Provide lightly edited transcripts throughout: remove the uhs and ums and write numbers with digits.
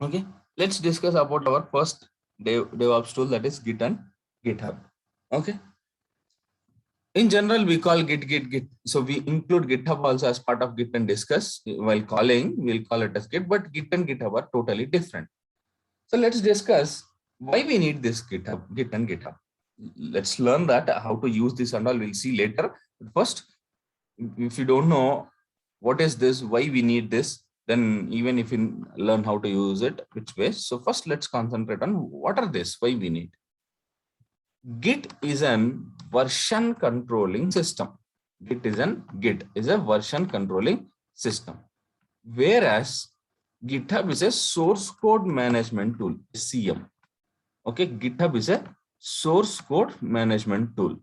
Okay, let's discuss about our first DevOps tool, that is Git and GitHub. Okay, in general we call Git. So we include GitHub also as part of Git and discuss while calling. We'll call it as Git, but Git and GitHub are totally different. So let's discuss why we need this Git and GitHub. Let's learn that how to use this and all. We'll see later. But first, if you don't know what is this, why we need this, then even if you learn how to use it, which way. So first, let's concentrate on what are this, why we need. Git is an version controlling system. Git is a version controlling system, whereas GitHub is a source code management tool, SCM. Okay, GitHub is a source code management tool.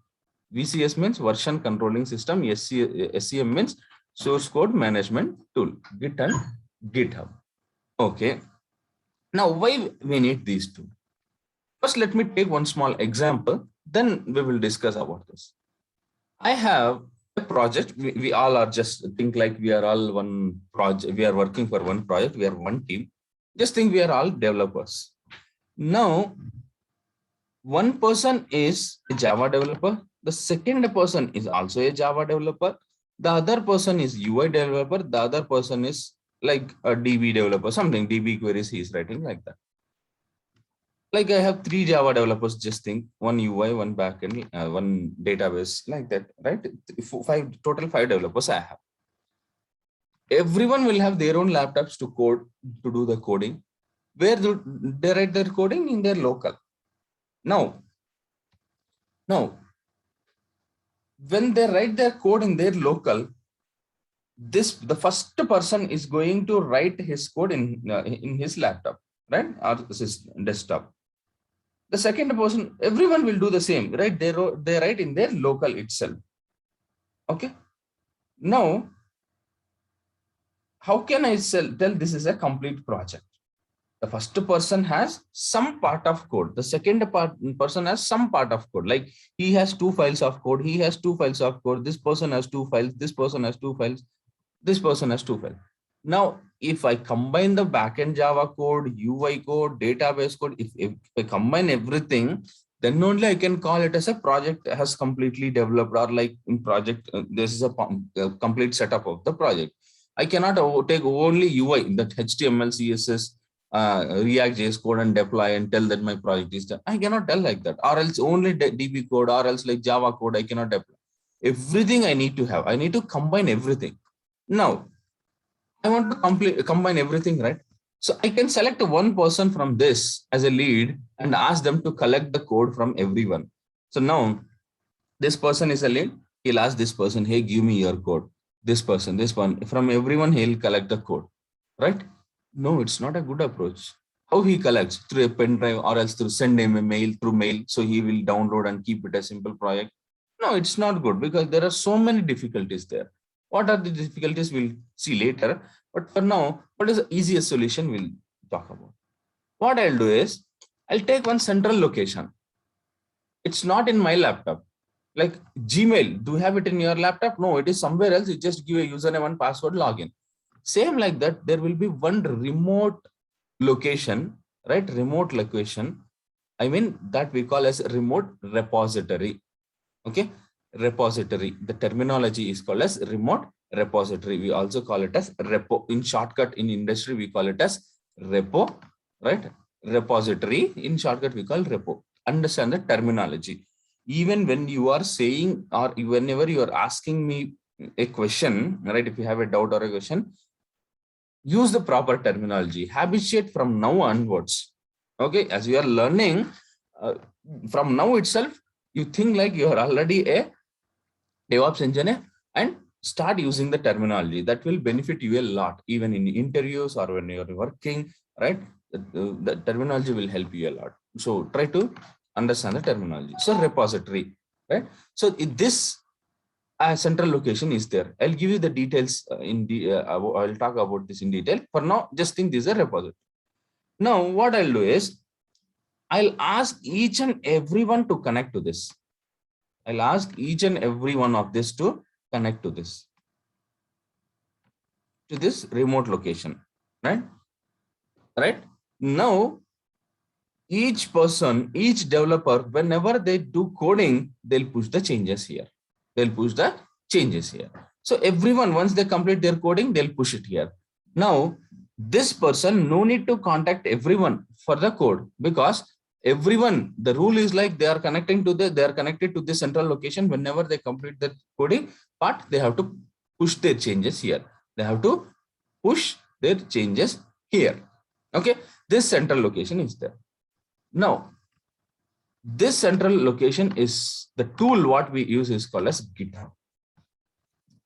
VCS means version controlling system. SCM means source code management tool. Git and GitHub. Okay. Now, why we need these two? First, let me take one small example. Then we will discuss about this. I have a project. We all are just think like we are all one project. We are working for one project. We are one team. Just think we are all developers. Now, one person is a Java developer. The second person is also a Java developer. The other person is UI developer. The other person is like a DB developer, something DB queries he is writing like that. Like I have 3 Java developers, just think one UI, one backend, one database like that, right? Total 5 developers I have. Everyone will have their own laptops to code, to do the coding. Where do they write their coding? In their local. Now, when they write their code in their local, the first person is going to write his code in his laptop, right, or his desktop. The second person, everyone will do the same, right? They write in their local itself. Okay. Now, how can I tell this is a complete project? The first person has some part of code. The second person has some part of code. Like he has 2 files of code. He has 2 files of code. This person has 2 files. This person has 2 files. This person has 2 files. Now, if I combine the backend Java code, UI code, database code, if I combine everything, then only I can call it as a project has completely developed, or like in project, this is a complete setup of the project. I cannot take only UI, that HTML, CSS, React JS code and deploy and tell that my project is done. I cannot tell like that. Or else only DB code, or else like Java code, I cannot deploy. Everything I need to have. I need to combine everything. Now, I want to combine everything, right? So I can select one person from this as a lead and ask them to collect the code from everyone. So now this person is a lead. He'll ask this person, hey, give me your code. This person, this one, from everyone, he'll collect the code, right? No, it's not a good approach. How he collects? Through a pen drive, or else through send him a mail through mail. So he will download and keep it a simple project. No, it's not good, because there are so many difficulties there. What are the difficulties? We'll see later. But for now, what is the easiest solution we'll talk about? What I'll do is, I'll take one central location. It's not in my laptop. Like Gmail, do you have it in your laptop? No, it is somewhere else. You just give a username and password, login. Same like that, there will be one remote location, right? Remote location. I mean, that we call as remote repository. Okay. Repository. The terminology is called as remote repository. We also call it as repo. In shortcut, in industry, we call it as repo, right? Repository. In shortcut, we call repo. Understand the terminology. Even when you are saying, or whenever you are asking me a question, right? If you have a doubt or a question, use the proper terminology. Habituate from now onwards. Okay, as you are learning, uh, from now itself, you think like you are already a DevOps engineer, and start using the terminology. That will benefit you a lot, even in interviews or when you're working, right? The terminology will help you a lot. So try to understand the terminology. So repository, right? So this central location is there. I'll give you the details I'll talk about this in detail. For now, just think this is a repository. Now, what I'll do is, I'll ask each and everyone to connect to this. I'll ask each and every one of this to connect to this remote location, right? Right? Now, each person, each developer, whenever they do coding, they'll push the changes here. They'll push the changes here. So everyone, once they complete their coding, they'll push it here. Now, this person, no need to contact everyone for the code, because everyone, the rule is like they are connected to the central location. Whenever they complete the coding part, they have to push their changes here. They have to push their changes here. Okay, this central location is there. Now, this central location is the tool what we use is called as GitHub.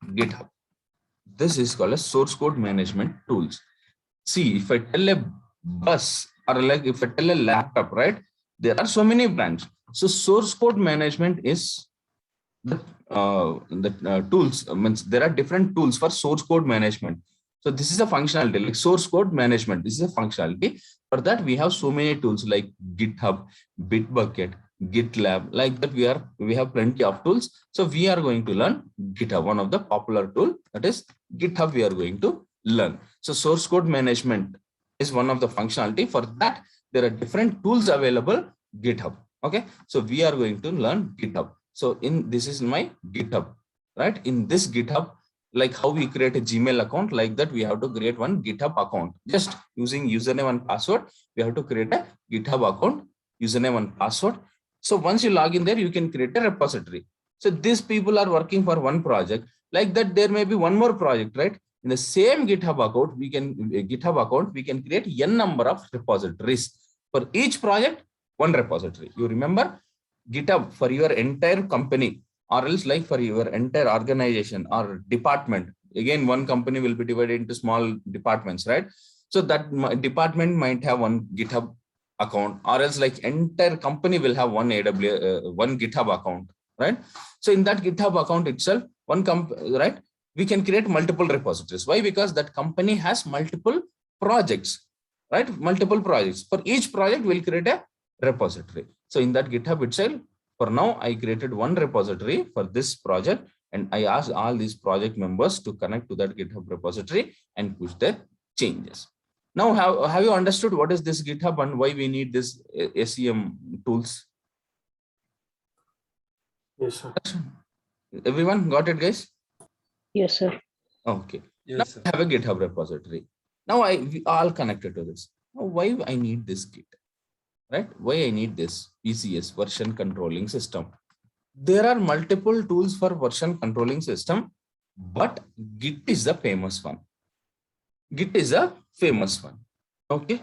GitHub. This is called as source code management tools. See, if I tell a bus or like if I tell a laptop, right? There are so many brands. So source code management is the tools. Means there are different tools for source code management. So this is a functionality like source code management. This is a functionality. For that, we have so many tools like GitHub, Bitbucket, GitLab. Like that, we have plenty of tools. So we are going to learn GitHub, one of the popular tool, that is GitHub. We are going to learn. So source code management is one of the functionality. For that, there are different tools available. GitHub. Okay. So we are going to learn GitHub. So this is my GitHub, right? In this GitHub, like how we create a Gmail account, like that we have to create one GitHub account. Just using username and password, we have to create a GitHub account, username and password. So once you log in there, you can create a repository. So these people are working for one project. Like that, there may be one more project, right? In the same GitHub account, we can create n number of repositories. For each project, one repository. You remember GitHub for your entire company, or else like for your entire organization or department. Again, one company will be divided into small departments, right? So that department might have one GitHub account, or else like entire company will have one one GitHub account, right? So in that GitHub account itself, right? We can create multiple repositories. Why? Because that company has multiple projects, right? Multiple projects. For each project, we'll create a repository. So in that GitHub itself, for now, I created one repository for this project, and I asked all these project members to connect to that GitHub repository and push their changes. Now, have you understood what is this GitHub and why we need this SCM tools? Yes, sir. Everyone got it, guys? Yes, sir. Okay. Yes, now sir. I have a GitHub repository. Now we all connected to this. Now, why I need this Git? Right? Why I need this VCS, version controlling system? There are multiple tools for version controlling system, but Git is the famous one. Git is a famous one. Okay.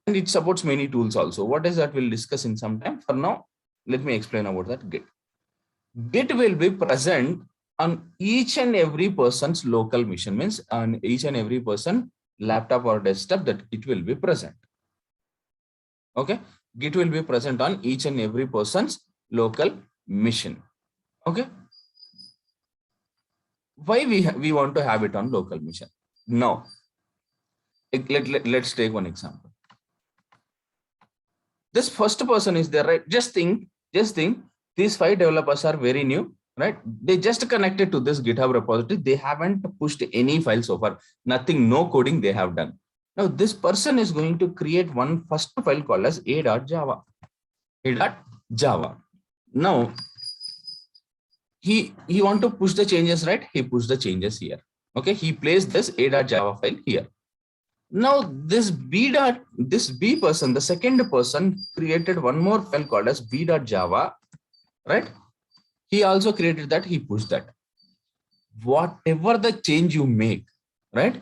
And it supports many tools also. What is that? We'll discuss in some time. For now, let me explain about that Git. Git will be present on each and every person's local machine, means on each and every person laptop or desktop, that it will be present. Okay. Git will be present on each and every person's local machine. Okay. Why we want to have it on local machine? Now, let's take one example. This first person is there, right? Just think, these 5 developers are very new, right? They just connected to this GitHub repository. They haven't pushed any file so far, nothing, no coding they have done. Now, this person is going to create one first file called as a.java. a.java. Now, he want to push the changes, right? He pushed the changes here. Okay, he placed this a.java file here. Now, this B person, the second person, created one more file called as b.java, right? He also created that, he pushed that. Whatever the change you make, right?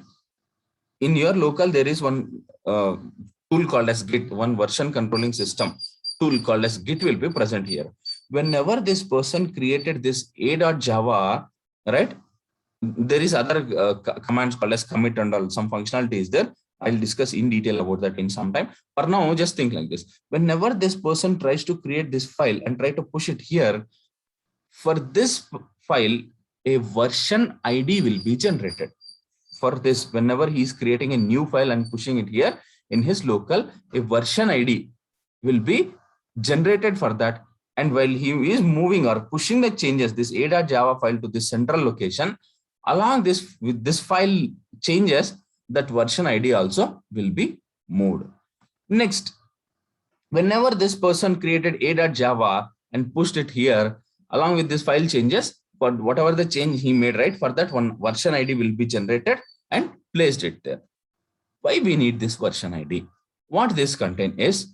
In your local, there is one tool called as Git, one version controlling system tool called as Git will be present here. Whenever this person created this a.java, right? There is other commands called as commit and all, some functionality is there. I'll discuss in detail about that in some time. For now, just think like this. Whenever this person tries to create this file and try to push it here, for this file, a version ID will be generated. For this, whenever he is creating a new file and pushing it here in his local, a version ID will be generated for that. And while he is moving or pushing the changes, this a.java file to this central location, along this, with this file changes, that version ID also will be moved. Next, whenever this person created a.java and pushed it here, along with this file changes, for whatever the change he made, right, for that one version ID will be generated and placed it there. Why we need this version ID? What this contain is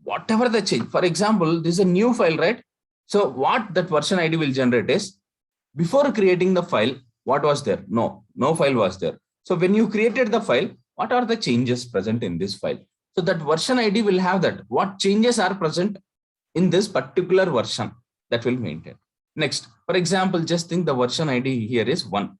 whatever the change. For example, this is a new file, right? So what that version ID will generate is, before creating the file, what was there? No file was there. So when you created the file, what are the changes present in this file? So that version ID will have that. What changes are present in this particular version, that will maintain. Next, for example, just think the version ID here is 1.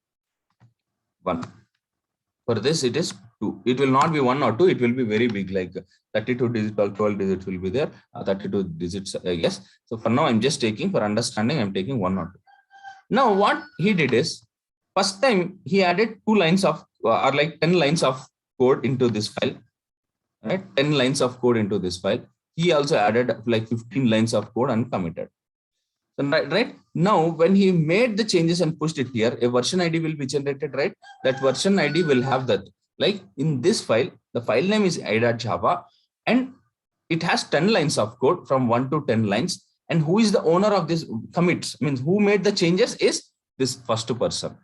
For this, it is 2. It will not be 1 or 2. It will be very big, like 32 digits or 12 digits will be there. 32 digits, yes. So for now, I'm just taking, for understanding, I'm taking 1 or 2. Now, what he did is, first time he added 2 lines of, or like 10 lines of code into this file, right? 10 lines of code into this file. He also added like 15 lines of code and committed. So, right now, when he made the changes and pushed it here, a version ID will be generated, right? That version ID will have that. Like in this file, the file name is a.java and it has 10 lines of code from 1 to 10 lines. And who is the owner of this commits? Means who made the changes is this first person.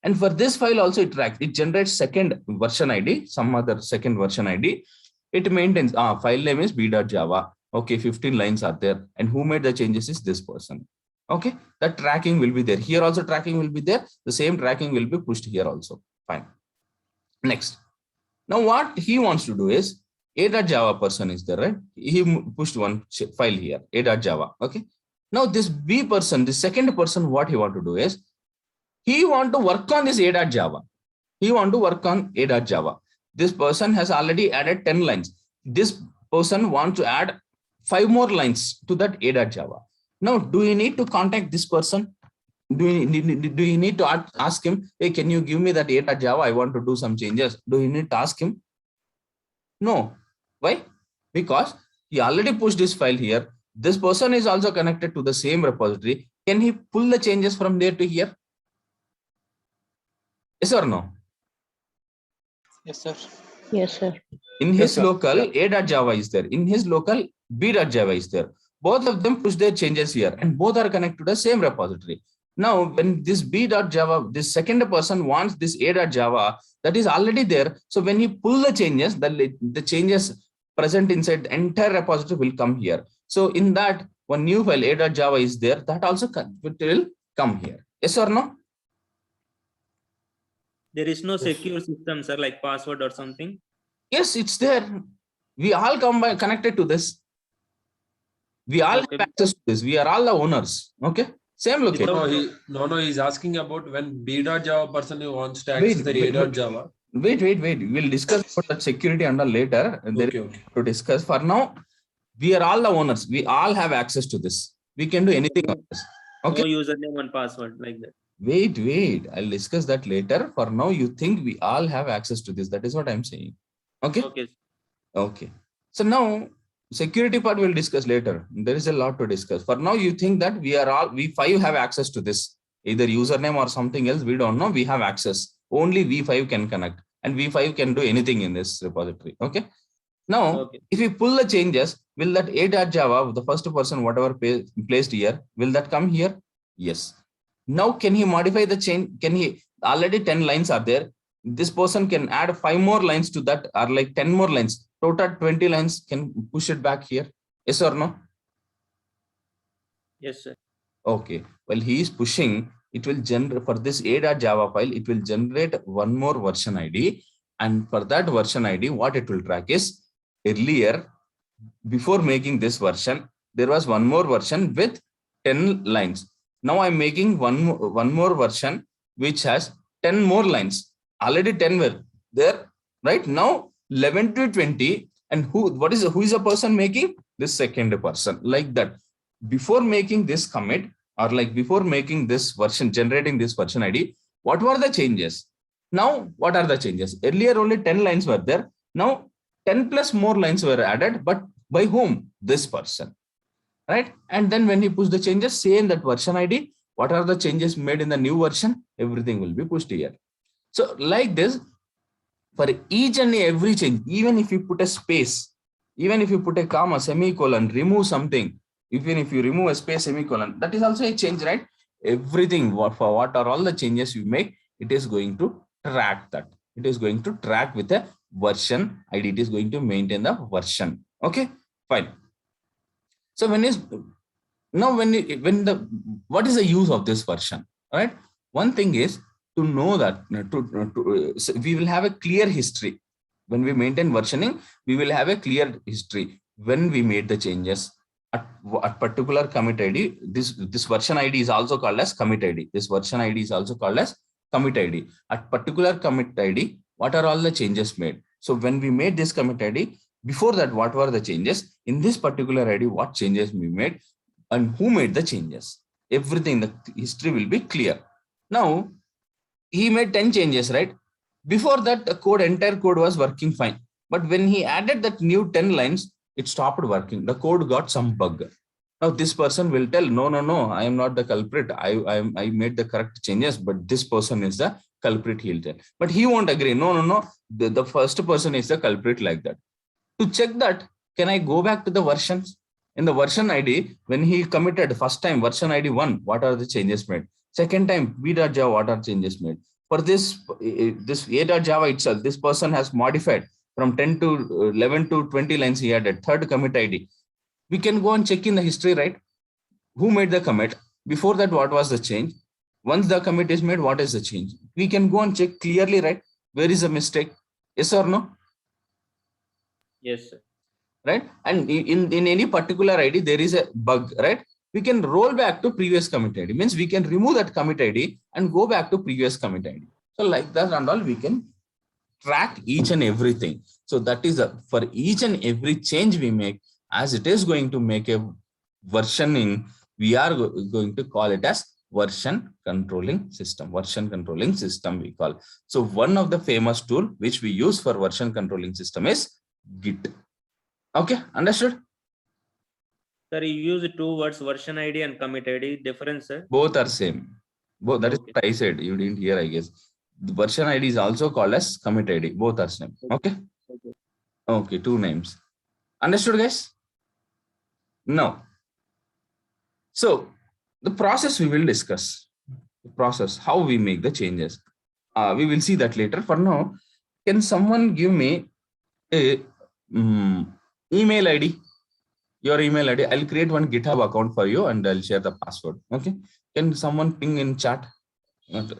And for this file also it tracks, it generates second version ID, some other second version ID. It maintains, file name is b.java. Okay, 15 lines are there. And who made the changes is this person. Okay, that tracking will be there. Here also tracking will be there. The same tracking will be pushed here also. Fine. Next. Now what he wants to do is, a.java person is there, right? He pushed one file here, a.java. Okay. Now this B person, the second person, what he want to do is, he want to work on this a.java. This person has already added 10 lines. This person wants to add 5 more lines to that a.java. Now, do you need to contact this person? Do you need to ask him, hey, can you give me that a.java? I want to do some changes. Do you need to ask him? No. Why? Because he already pushed this file here. This person is also connected to the same repository. Can he pull the changes from there to here? Yes or no? Yes, sir. Yes, sir. In his local, a.java is there. In his local, b.java is there. Both of them push their changes here and both are connected to the same repository. Now, when this b.java, this second person wants this a.java, that is already there. So when he pull the changes, the changes present inside the entire repository will come here. So in that, one new file a.java is there, that also will come here. Yes or no? There is no secure system, sir, like password or something. Yes, it's there. We all connected to this. We all have access to this. We are all the owners. Okay. Same location. No, he's asking about when b.java person who wants to access the a.java. Wait. We'll discuss about that security under later. Okay. To discuss. For now, we are all the owners. We all have access to this. We can do anything on this. Okay. No username and password like that. Wait. I'll discuss that later. For now, you think we all have access to this. That is what I'm saying. Okay. Okay. So now security part we'll discuss later. There is a lot to discuss. For now, you think that we 5 have access to this, either username or something else. We don't know. We have access. Only V5 can connect and V5 can do anything in this repository. Okay. Now, if we pull the changes, will that a.java, the first person, whatever placed here, will that come here? Yes. Now, can he modify the change? Can he, already 10 lines are there. This person can add 5 more lines to that, or like 10 more lines. Total 20 lines, can push it back here. Yes or no? Yes, sir. Okay. Well, he is pushing, it will generate for this a.java file, it will generate one more version ID. And for that version ID, what it will track is, earlier, before making this version, there was one more version with 10 lines. Now I'm making one more version which has 10 more lines. Already 10 were there, right? Now 11 to 20, and who is the person making? This second person, like that. Before making this commit, or like before making this version, generating this version ID, what were the changes? Now, what are the changes? Earlier only 10 lines were there. Now 10 plus more lines were added, but by whom? This person, right? And then when he push the changes, same that version ID, what are the changes made in the new version? Everything will be pushed here. So like this, For each and every change, even if you put a space, even if you put a comma, semicolon, remove something, even if you remove a space, semicolon, that is also a change, right? Everything, for what are all the changes you make, it is going to track that. It is going to track with a version ID. It is going to maintain the version. Okay, fine. So when is now when the what is the use of this version? All right. One thing is to know that so we will have a clear history. When we maintain versioning, we will have a clear history when we made the changes at particular commit ID. This version ID is also called as commit ID. This version ID is also called as commit ID. At particular commit ID, what are all the changes made? So when we made this commit ID, before that, what were the changes? In this particular ID, what changes we made and who made the changes? Everything, the history will be clear. Now, he made 10 changes, right? Before that, the entire code was working fine. But when he added that new 10 lines, it stopped working. The code got some bug. Now this person will tell, no, I am not the culprit. I made the correct changes, but this person is the culprit, he'll tell. But he won't agree. No. The first person is the culprit, like that. To check that, can I go back to the versions? In the version ID, when he committed first time version ID 1, what are the changes made? Second time, b.java, what are changes made? For this a.java itself, this person has modified from 10 to 11 to 20 lines he added. Third commit ID. We can go and check in the history, right? Who made the commit? Before that, what was the change? Once the commit is made, what is the change? We can go and check clearly, right? Where is the mistake? Yes or no? Yes, sir. Right? And in any particular ID, there is a bug, right? We can roll back to previous commit ID. Means we can remove that commit ID and go back to previous commit ID. So like that and all, we can track each and everything. So that is for each and every change we make, as it is going to make a versioning, we are going to call it as version controlling system. Version controlling system we call. So one of the famous tool which we use for version controlling system is Git. Okay, understood? Sir, you use two words, version ID and commit ID. Difference, sir? Both are same. Both, that is Okay. what I said. You didn't hear, I guess. The version ID is also called as commit ID. Both are same. Okay. Okay. Okay, two names. Understood, guys? Now, so the process we will discuss. The process, how we make the changes. We will see that later. For now, can someone give me a email ID? Your email ID. I'll create one GitHub account for you and I'll share the password. Okay. Can someone ping in chat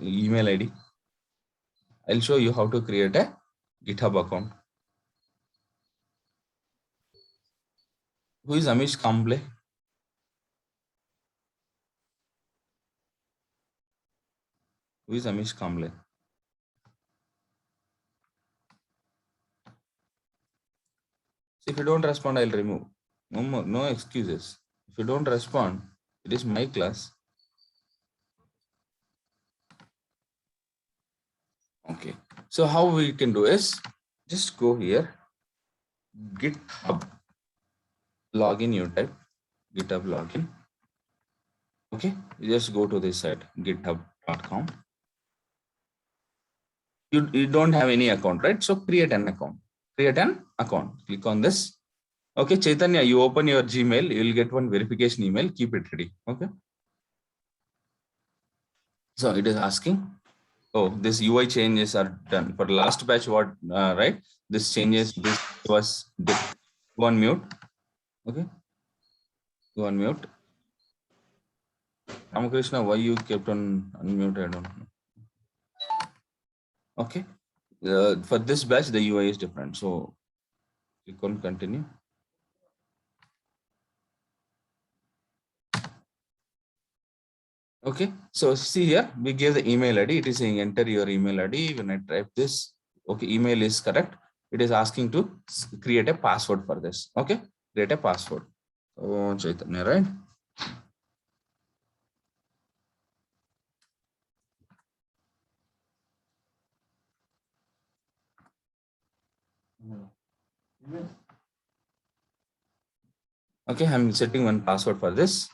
email ID? I'll show you how to create a GitHub account. Who is Amish Kamble? Who is Amish Kamble? If you don't respond, I'll remove. No more, no excuses. If you don't respond, it is my class. Okay. So how we can do is just go here, GitHub login. You type GitHub login. Okay. You just go to this site, github.com. You don't have any account, right? So create an account. Create an account. Click on this. Okay, Chaitanya, you open your Gmail, you will get one verification email. Keep it ready. Okay. So it is asking, oh, this UI changes are done for last batch. What, right? This changes, this was go on mute. Okay. Go on mute. Ramakrishna, why you kept on unmute? I don't know. Okay. For this batch, the UI is different. So click on continue. Okay, so see here, we gave the email ID. It is saying enter your email ID. When I type this, okay, email is correct. It is asking to create a password for this. Okay, create a password. Oh, Chaitanya, right? Okay, I'm setting one password for this.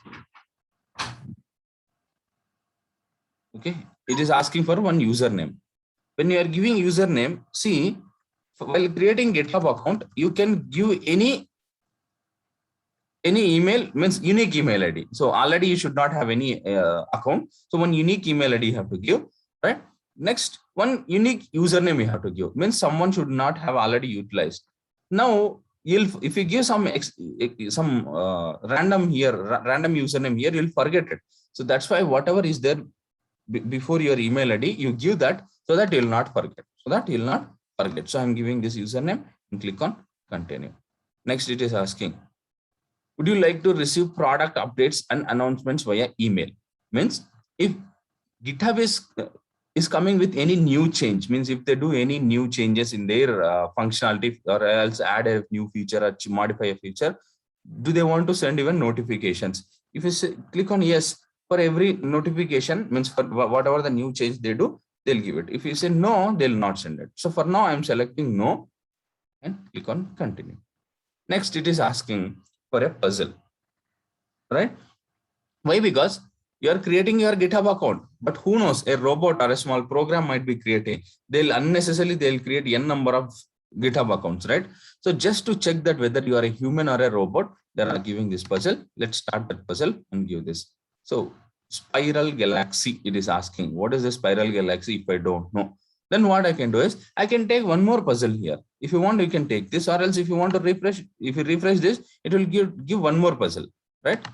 Okay, it is asking for one username. When you are giving username, see, while creating GitHub account, you can give any email, means unique email ID. So already you should not have any account. So one unique email ID you have to give, right? Next, one unique username you have to give, means someone should not have already utilized. Now, if you give some random username here, you'll forget it. So that's why whatever is there before your email ID, you give that so that you'll not forget. So I'm giving this username and click on continue. Next, it is asking, would you like to receive product updates and announcements via email? Means if GitHub is coming with any new change, means if they do any new changes in their functionality, or else add a new feature or modify a feature, do they want to send even notifications? If you say, click on yes, for every notification, means for whatever the new change they do, they'll give it. If you say no, they'll not send it. So for now, I'm selecting no and click on continue. Next, it is asking for a puzzle, right? Why? Because you are creating your GitHub account, but who knows, a robot or a small program might be creating. They'll create n number of GitHub accounts, right? So just to check that whether you are a human or a robot, they are giving this puzzle. Let's start that puzzle and give this. So spiral galaxy, it is asking, what is the spiral galaxy? If I don't know, then what I can do is I can take one more puzzle here. If you want, you can take this, or else if you want to refresh, if you refresh this, it will give one more puzzle, right?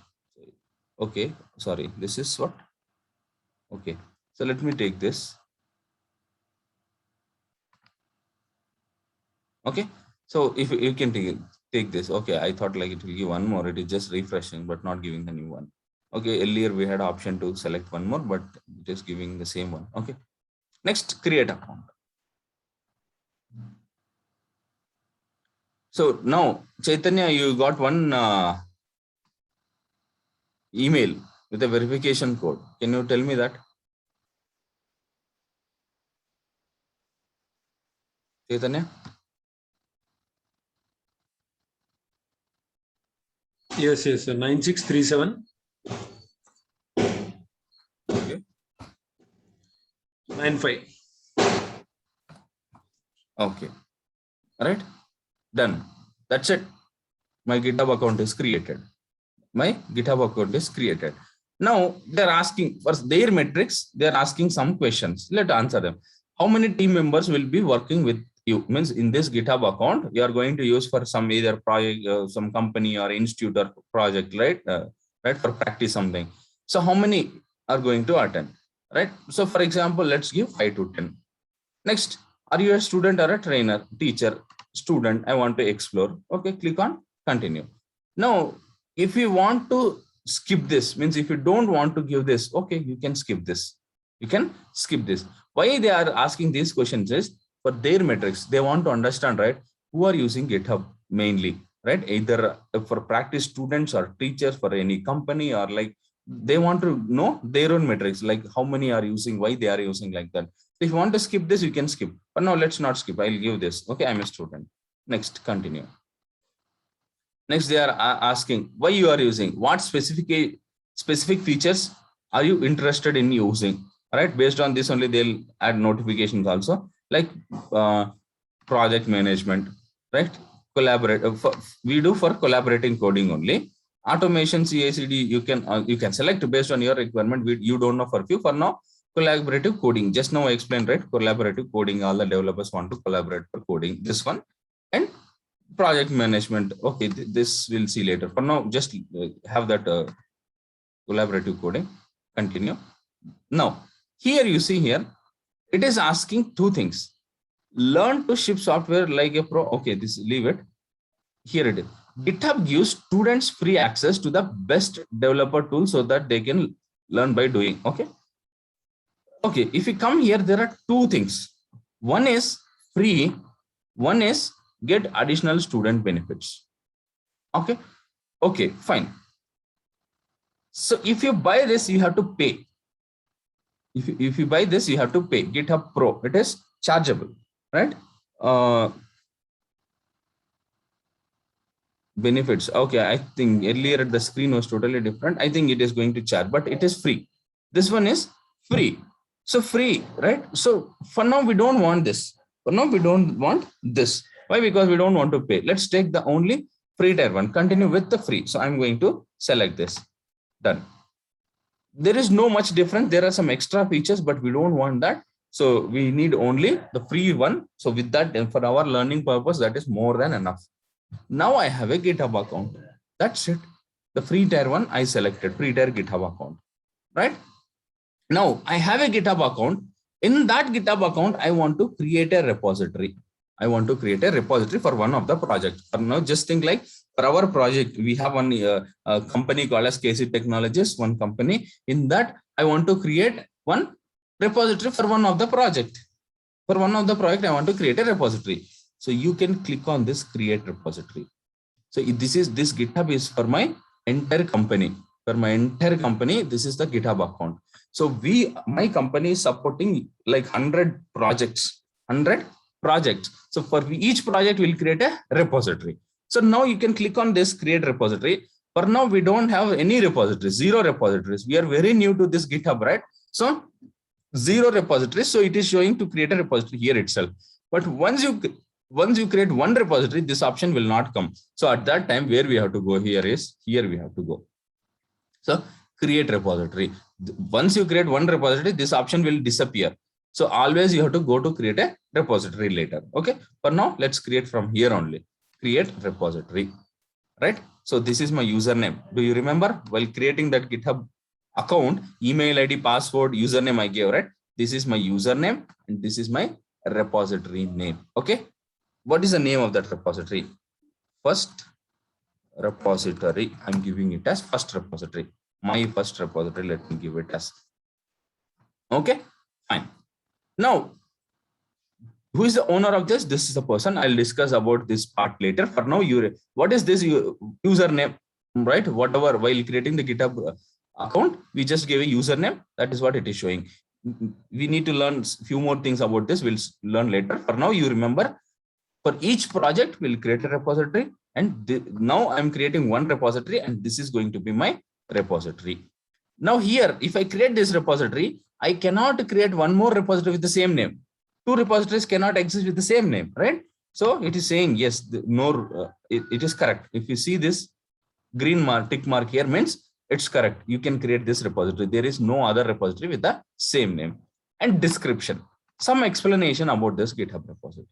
Okay, sorry, this is what? Okay, so let me take this. Okay, so if you can take this. Okay, I thought like it will give one more. It is just refreshing, but not giving the new one. Okay, earlier we had option to select one more, but it is giving the same one. Okay, next, create account. So now, Chaitanya, you got one email with a verification code. Can you tell me that? Chaitanya? Yes, 9637. Okay. 95. Okay. All right. Done. That's it. My GitHub account is created. Now they're asking for their metrics. They're asking some questions. Let's answer them. How many team members will be working with you? Means in this GitHub account, you are going to use for some either project, some company or institute or project, right? Right, for practice something. So how many are going to attend? Right. So for example, let's give 5 to 10. Next, are you a student or a trainer, teacher, student? I want to explore. Okay, click on continue. Now, if you want to skip this, means if you don't want to give this, okay, you can skip this. Why they are asking these questions is for their metrics. They want to understand, right, who are using GitHub mainly, right? Either for practice students or teachers, for any company, or like they want to know their own metrics, like how many are using, why they are using, like that. If you want to skip this, you can skip. But no, let's not skip. I'll give this. Okay, I'm a student. Next, continue. Next, they are asking why you are using, what specific features are you interested in using. All right, based on this only they'll add notifications also, like project management, right? Collaborate. We do for collaborating coding only. Automation, CI/CD, you can select based on your requirement. You don't know for few. For now, collaborative coding. Just now I explained, right? Collaborative coding. All the developers want to collaborate for coding. This one. And project management. Okay, this we'll see later. For now, just have that collaborative coding. Continue. Now, here you see here, it is asking two things. Learn to ship software like a pro. Okay, this leave it. Here it is. GitHub gives students free access to the best developer tool so that they can learn by doing. Okay. Okay, if you come here, there are two things. One is free, one is get additional student benefits. Okay. Okay, fine. So if you buy this, you have to pay. If you buy this, you have to pay. GitHub Pro, it is chargeable, right? Benefits. Okay, I think earlier the screen was totally different. I think it is going to charge, but it is free. This one is free. So free, right? So for now, we don't want this. But now we don't want this. Why? Because we don't want to pay. Let's take the only free tier one. Continue with the free. So I'm going to select this. Done. There is no much difference. There are some extra features, but we don't want that. So we need only the free one. So with that, for our learning purpose, that is more than enough. Now I have a GitHub account. That's it. The free tier one I selected, free tier GitHub account, right? Now I have a GitHub account. In that GitHub account, I want to create a repository. I want to create a repository for one of the projects. For now, just think like for our project, we have one company called as KC Technologies, one company. In that, I want to create one repository for one of the project. For one of the project, I want to create a repository. So you can click on this create repository. So this GitHub is for my entire company. For my entire company, this is the GitHub account. So my company is supporting like 100 projects, 100 projects. So for each project, we'll create a repository. So now you can click on this create repository. For now, we don't have any repositories, 0 repositories. We are very new to this GitHub, right? So 0 repositories. So it is showing to create a repository here itself. But once you create one repository, this option will not come. So at that time, where we have to go here is here we have to go. So create repository. Once you create one repository, this option will disappear. So always you have to go to create a repository later. Okay. For now, let's create from here only. Create repository, right? So this is my username. Do you remember while creating that GitHub account, email ID, password, username I gave, right? This is my username and this is my repository name. Okay. What is the name of that repository? First repository. I'm giving it as first repository. My first repository. Let me give it as. Okay, fine. Now, who is the owner of this? This is the person. I'll discuss about this part later. For now, what is this username, right? Whatever, while creating the GitHub account, we just gave a username. That is what it is showing. We need to learn a few more things about this. We'll learn later. For now, you remember, for each project, we'll create a repository. And now I'm creating one repository, and this is going to be my repository. Now here, if I create this repository, I cannot create one more repository with the same name. 2 repositories cannot exist with the same name, right? So it is saying, yes, it is correct. If you see this green tick mark here means it's correct. You can create this repository. There is no other repository with the same name. And description, some explanation about this GitHub repository.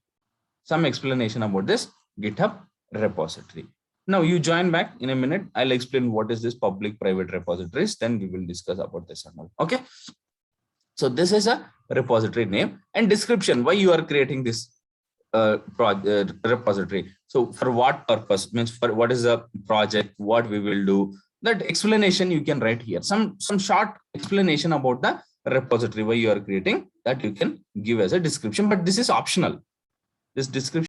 Some explanation about this GitHub repository. Now you join back in a minute. I'll explain what is this public private repositories. Then we will discuss about this and all. Okay. So this is a repository name and description. Why you are creating this repository? So for what purpose? Means for what is the project? What we will do? That explanation you can write here. Some short explanation about the repository why you are creating, that you can give as a description. But this is optional. This description